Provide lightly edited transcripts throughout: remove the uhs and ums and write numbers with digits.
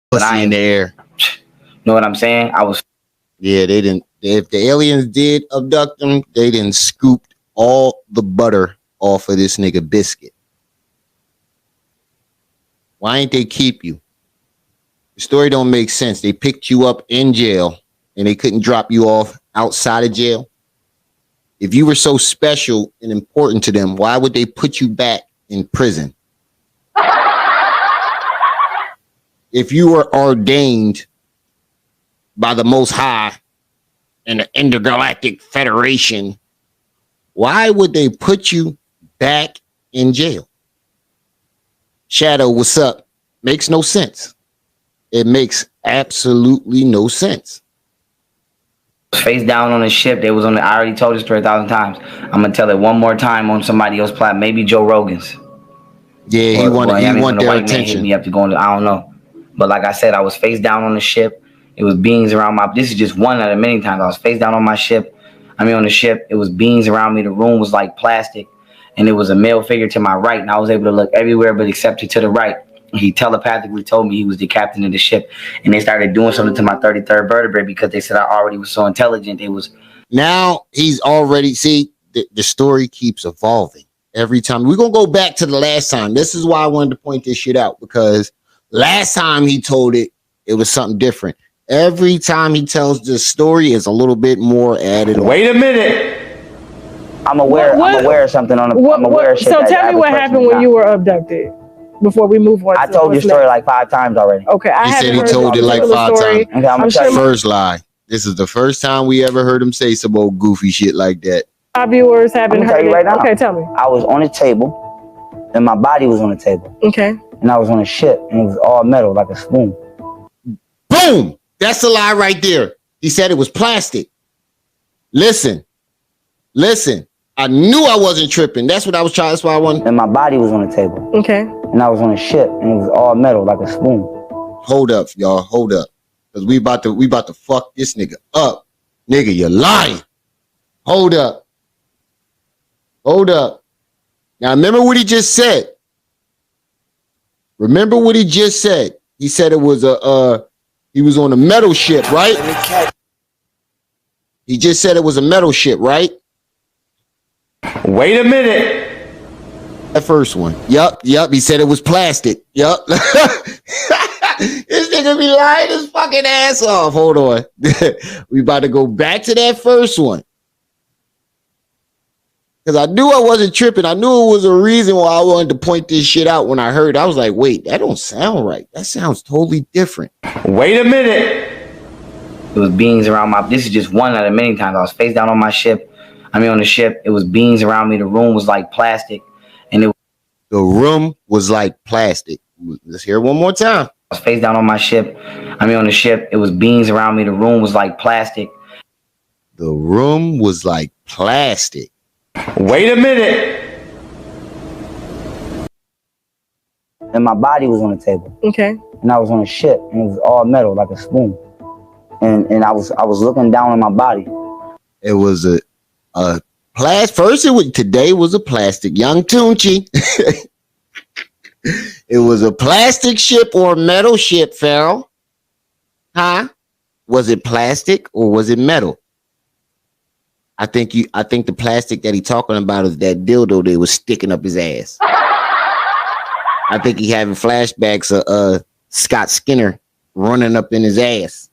But I ain't there. Know what I'm saying? I was. Yeah, they didn't. If the aliens did abduct them, they didn't scoop all the butter off of this nigga biscuit. Why ain't they keep you? The story don't make sense. They picked you up in jail and they couldn't drop you off outside of jail. If you were so special and important to them, why would they put you back in prison? If you were ordained by the Most High and the Intergalactic Federation, why would they put you back in jail? Shadow, what's up? Makes no sense. It makes absolutely no sense. Face down on the ship. They was on the. I already told this story 1,000 times. I'm gonna tell it one more time on somebody else's platform. Maybe Joe Rogan's. Yeah, he wanted their attention. Hit me up to go into. I don't know, but like I said, I was face down on the ship. It was beings around my. This is just one out of many times. I was face down on my ship. On the ship. It was beings around me. The room was like plastic, and it was a male figure to my right, and I was able to look everywhere but except to the right. He telepathically told me he was the captain of the ship, and they started doing something to my 33rd vertebrae because they said I already was so intelligent. It was. Now he's already, see, the story keeps evolving every time. We're going to go back to the last time. This is why I wanted to point this shit out, because last time he told it, it was something different. Every time he tells this story is a little bit more added. Wait a minute. I'm aware of something on the. I'm aware of shit. So tell me what happened when you were abducted. Before we move on, I told your story like 5 times already. Okay, he said he told it like 5 times. Okay, I'm sure first lie. This is the first time we ever heard him say some old goofy shit like that. Our viewers haven't heard it. Right now. Okay, tell me. I was on a table, and my body was on the table. Okay. And I was on a ship, and it was all metal, like a spoon. Boom! That's a lie right there. He said it was plastic. Listen. I knew I wasn't tripping. That's what I was trying. That's why I wanted. And my body was on the table. Okay. And I was on a ship, and it was all metal, like a spoon. Hold up, y'all. Hold up, because we about to fuck this nigga up. Nigga, you're lying. Hold up. Now remember what he just said. He said it was he was on a metal ship, right? He just said it was a metal ship, right? Wait a minute. That first one. Yup. He said it was plastic. Yup. This nigga be lying his fucking ass off. Hold on. We about to go back to that first one. Because I knew I wasn't tripping. I knew it was a reason why I wanted to point this shit out when I heard it. I was like, wait, that don't sound right. That sounds totally different. Wait a minute. It was beings around my. This is just one out of many times. I was face down on my ship. On the ship. It was beings around me. The room was like plastic. The room was like plastic. Let's hear it one more time. I was face down on my ship. On the ship. It was beings around me. The room was like plastic. The room was like plastic. Wait a minute. And my body was on the table. Okay. And I was on a ship, and it was all metal, like a spoon. And I was looking down on my body. It was a first, today was a plastic. Young Tunchi. It was a plastic ship or a metal ship, Pharaoh. Huh? Was it plastic or was it metal? I think the plastic that he talking about is that dildo that was sticking up his ass. I think he having flashbacks of Scott Skinner running up in his ass.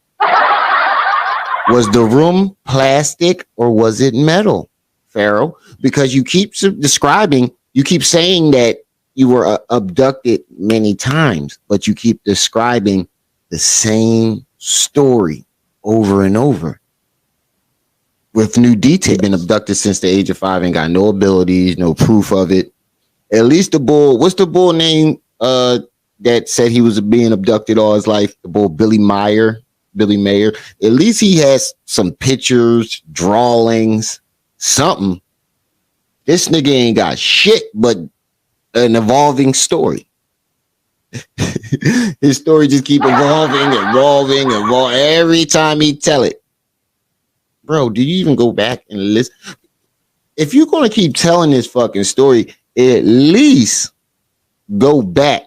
Was the room plastic or was it metal, Pharaoh? Because you keep saying that you were abducted many times, but you keep describing the same story over and over with new detail. Been abducted since the age of 5 and got no abilities, no proof of it. At least the bull, what's the bull name that said he was being abducted all his life? The bull Billy Mayer. At least he has some pictures, drawings, something. This nigga ain't got shit but an evolving story. His story just keep evolving every time he tell it. Bro, do you even go back and listen? If you're going to keep telling this fucking story, at least go back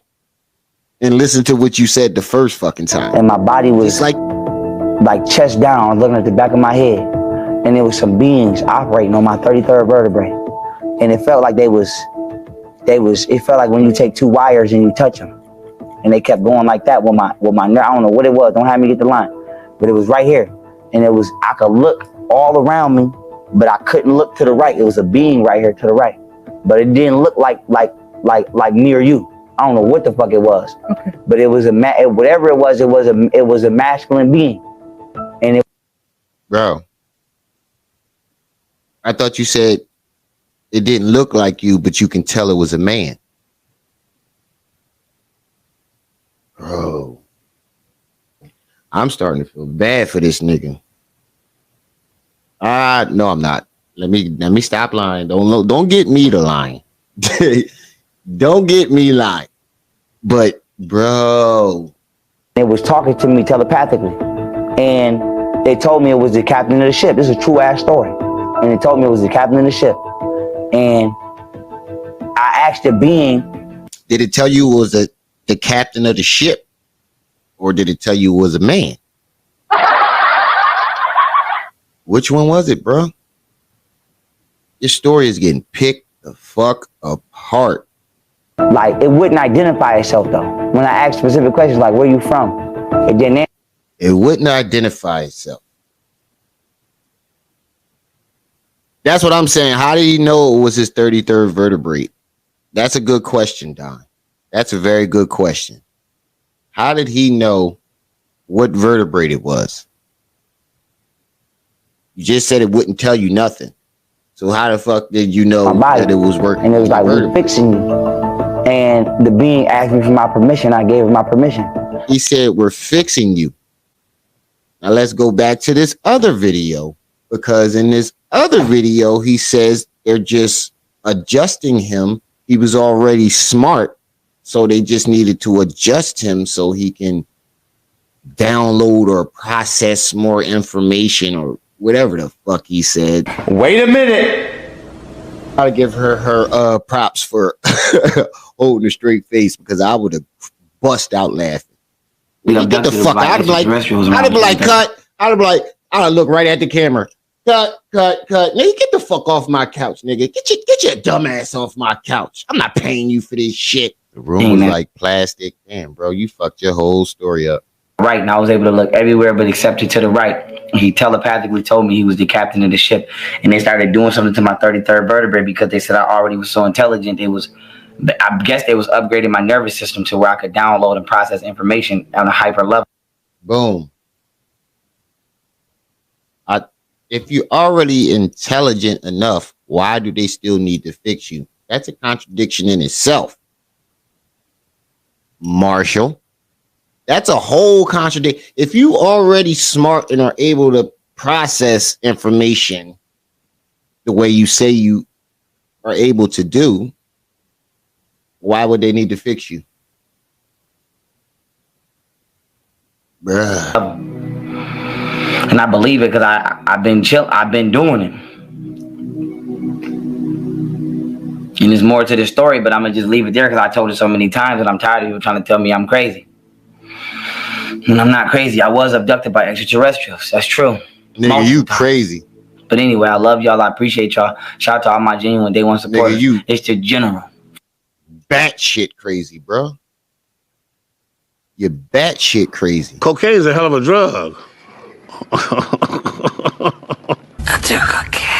and listen to what you said the first fucking time. And my body was It's like chest down. I was looking at the back of my head, and there was some beings operating on my 33rd vertebrae, and it felt like it felt like when you take two wires and you touch them, and they kept going like that with my nerve. I don't know what it was. Don't have me get the line, but it was right here, and I could look all around me, but I couldn't look to the right. It was a being right here to the right, but it didn't look like near you. I don't know what the fuck it was, but it was whatever it was. It was a masculine being, and bro. I thought you said it didn't look like you, but you can tell it was a man. Bro, I'm starting to feel bad for this nigga. No, I'm not. Let me stop lying. Don't get me to lying. Don't get me lying. But bro, it was talking to me telepathically, and they told me it was the captain of the ship. This is a true ass story, and they told me it was the captain of the ship. And I asked the being, did it tell you it was the captain of the ship, or did it tell you it was a man? Which one was it, bro? Your story is getting picked the fuck apart. Like, it wouldn't identify itself though. When I asked specific questions like, where you from? It didn't answer. It wouldn't identify itself. That's what I'm saying. How did he know it was his 33rd vertebrae? That's a good question, Don. That's a very good question. How did he know what vertebrae it was? You just said it wouldn't tell you nothing. So how the fuck did you know that it was working? And it was like, we're fixing you. And the being asked me for my permission. I gave him my permission. He said, we're fixing you. Now let's go back to this other video, because in this other video, he says they're just adjusting him. He was already smart, so they just needed to adjust him so he can download or process more information or whatever the fuck he said. Wait a minute. Gotta give her props for holding a straight face, because I would have bust out laughing. Get the fuck out. I'd be like, cut. I'd look right at the camera. Cut. Nigga, get the fuck off my couch, nigga. Get your dumb ass off my couch. I'm not paying you for this shit. The room was like plastic. Damn, bro, you fucked your whole story up. Right, and I was able to look everywhere but except to the right. He telepathically told me he was the captain of the ship, and they started doing something to my 33rd vertebrae because they said I already was so intelligent. I guess they was upgrading my nervous system to where I could download and process information on a hyper level. Boom. If you're already intelligent enough, why do they still need to fix you? That's a contradiction in itself. Marshall. That's a whole contradiction. If you already smart and are able to process information the way you say you are able to do, why would they need to fix you? Bruh. And I believe it because I've been doing it. And there's more to the story, but I'm gonna just leave it there because I told it so many times and I'm tired of people trying to tell me I'm crazy. And I'm not crazy. I was abducted by extraterrestrials. That's true. Nigga, you crazy. But anyway, I love y'all. I appreciate y'all. Shout out to all my genuine day one supporters. Nigga, it's the general. Batshit crazy, bro. You're batshit crazy. Cocaine is a hell of a drug. I took cocaine.